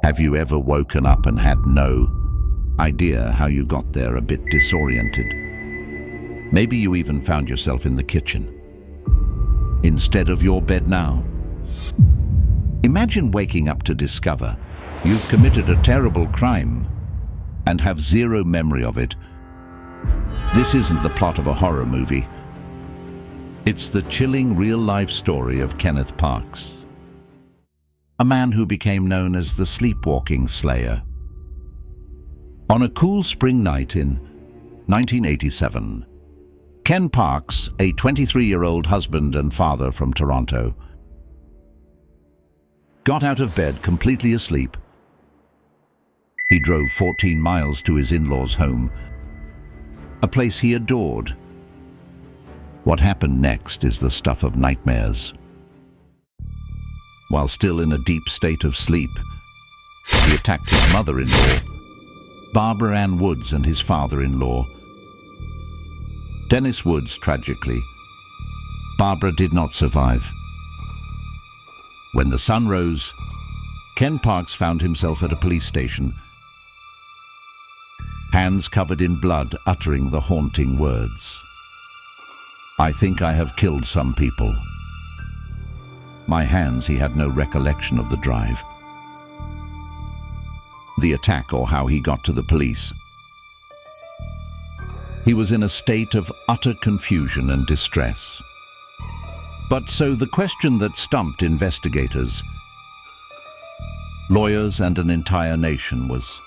Have you ever woken up and had no idea how you got there, a bit disoriented? Maybe you even found yourself in the kitchen instead of your bed now. Imagine waking up to discover you've committed a terrible crime and have zero memory of it. This isn't the plot of a horror movie. It's the chilling real-life story of Kenneth Parks, a man who became known as the Sleepwalking Slayer. On a cool spring night in 1987, Ken Parks, a 23-year-old husband and father from Toronto, got out of bed completely asleep. He drove 14 miles to his in-laws' home, a place he adored. What happened next is the stuff of nightmares. While still in a deep state of sleep, he attacked his mother-in-law, Barbara Ann Woods, and his father-in-law, Dennis Woods. Tragically, Barbara did not survive. When the sun rose, Ken Parks found himself at a police station, hands covered in blood, uttering the haunting words, "I think I have killed some people." My hands, he had no recollection of the drive, the attack, or how he got to the police. He was in a state of utter confusion and distress. But so the question that stumped investigators, lawyers, and an entire nation was,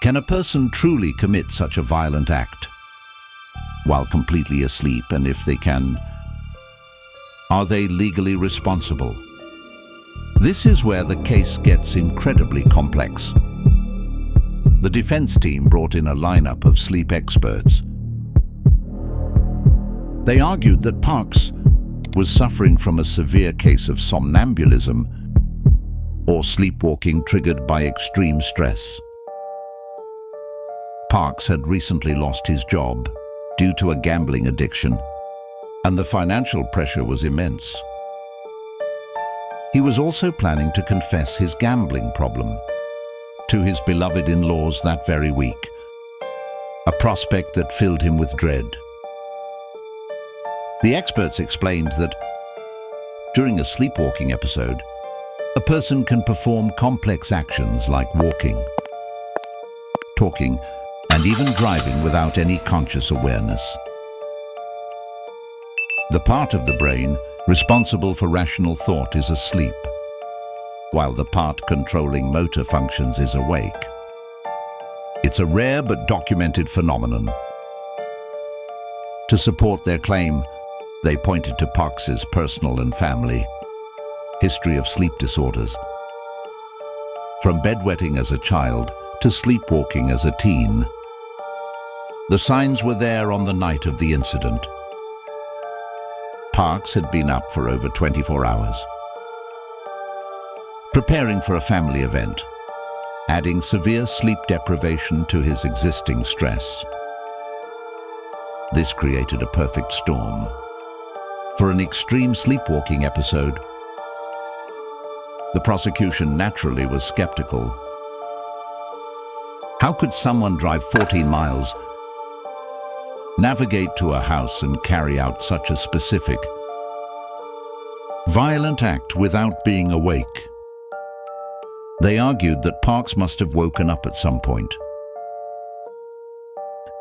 can a person truly commit such a violent act while completely asleep? And if they can, are they legally responsible? This is where the case gets incredibly complex. The defense team brought in a lineup of sleep experts. They argued that Parks was suffering from a severe case of somnambulism or sleepwalking triggered by extreme stress. Parks had recently lost his job due to a gambling addiction, and the financial pressure was immense. He was also planning to confess his gambling problem to his beloved in-laws that very week, a prospect that filled him with dread. The experts explained that during a sleepwalking episode, a person can perform complex actions like walking, talking, and even driving without any conscious awareness. The part of the brain responsible for rational thought is asleep, while the part controlling motor functions is awake. It's a rare but documented phenomenon. To support their claim, they pointed to Parks's personal and family history of sleep disorders, from bedwetting as a child to sleepwalking as a teen. The signs were there on the night of the incident. Parks had been up for over 24 hours, preparing for a family event, adding severe sleep deprivation to his existing stress. This created a perfect storm for an extreme sleepwalking episode. The prosecution naturally was skeptical. How could someone drive 14 miles, navigate to a house, and carry out such a specific, violent act without being awake? They argued that Parks must have woken up at some point,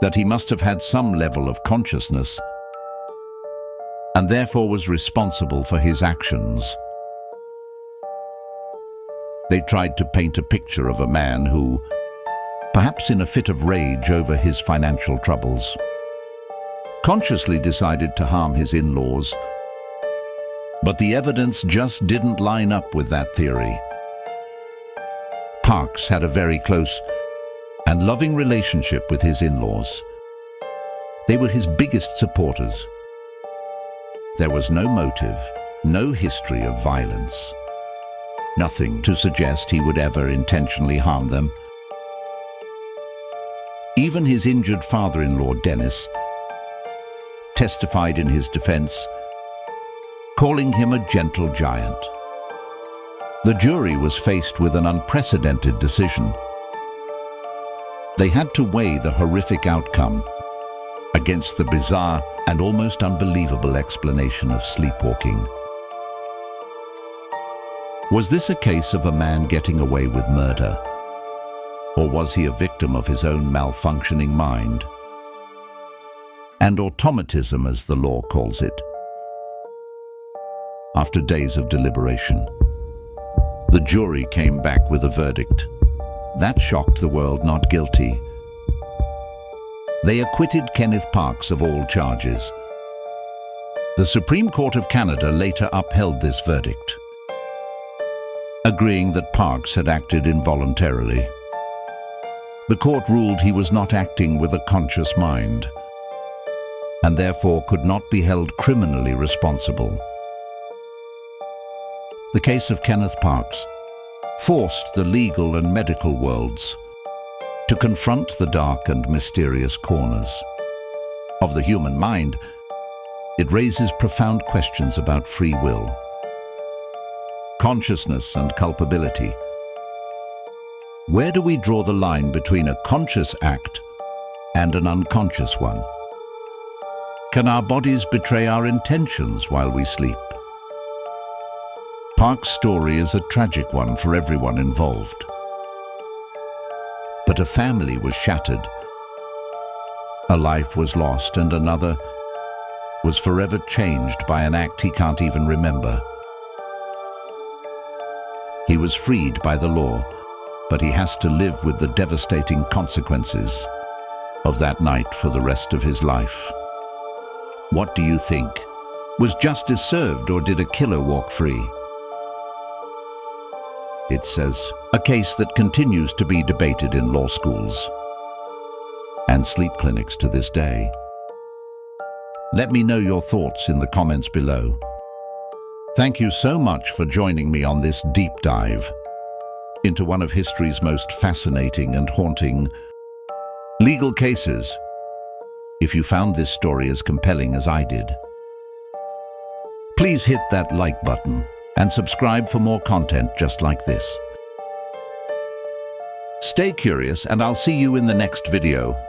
that he must have had some level of consciousness, and therefore was responsible for his actions. They tried to paint a picture of a man who, perhaps in a fit of rage over his financial troubles, consciously decided to harm his in-laws. But the evidence just didn't line up with that theory. Parks had a very close and loving relationship with his in-laws. They were his biggest supporters. There was no motive, no history of violence, nothing to suggest he would ever intentionally harm them. Even his injured father-in-law, Dennis, testified in his defense, calling him a gentle giant. The jury was faced with an unprecedented decision. They had to weigh the horrific outcome against the bizarre and almost unbelievable explanation of sleepwalking. Was this a case of a man getting away with murder? Or was he a victim of his own malfunctioning mind? And automatism, as the law calls it. After days of deliberation, the jury came back with a verdict. That shocked the world. Not guilty. They acquitted Kenneth Parks of all charges. The Supreme Court of Canada later upheld this verdict, agreeing that Parks had acted involuntarily. The court ruled he was not acting with a conscious mind, and therefore could not be held criminally responsible. The case of Kenneth Parks forced the legal and medical worlds to confront the dark and mysterious corners of the human mind. It raises profound questions about free will, consciousness, and culpability. Where do we draw the line between a conscious act and an unconscious one? Can our bodies betray our intentions while we sleep? Parks' story is a tragic one for everyone involved. But a family was shattered, a life was lost, and another was forever changed by an act he can't even remember. He was freed by the law, but he has to live with the devastating consequences of that night for the rest of his life. What do you think? Was justice served, or did a killer walk free? It says, a case that continues to be debated in law schools and sleep clinics to this day. Let me know your thoughts in the comments below. Thank you so much for joining me on this deep dive into one of history's most fascinating and haunting legal cases. If you found this story as compelling as I did, please hit that like button and subscribe for more content just like this. Stay curious, and I'll see you in the next video.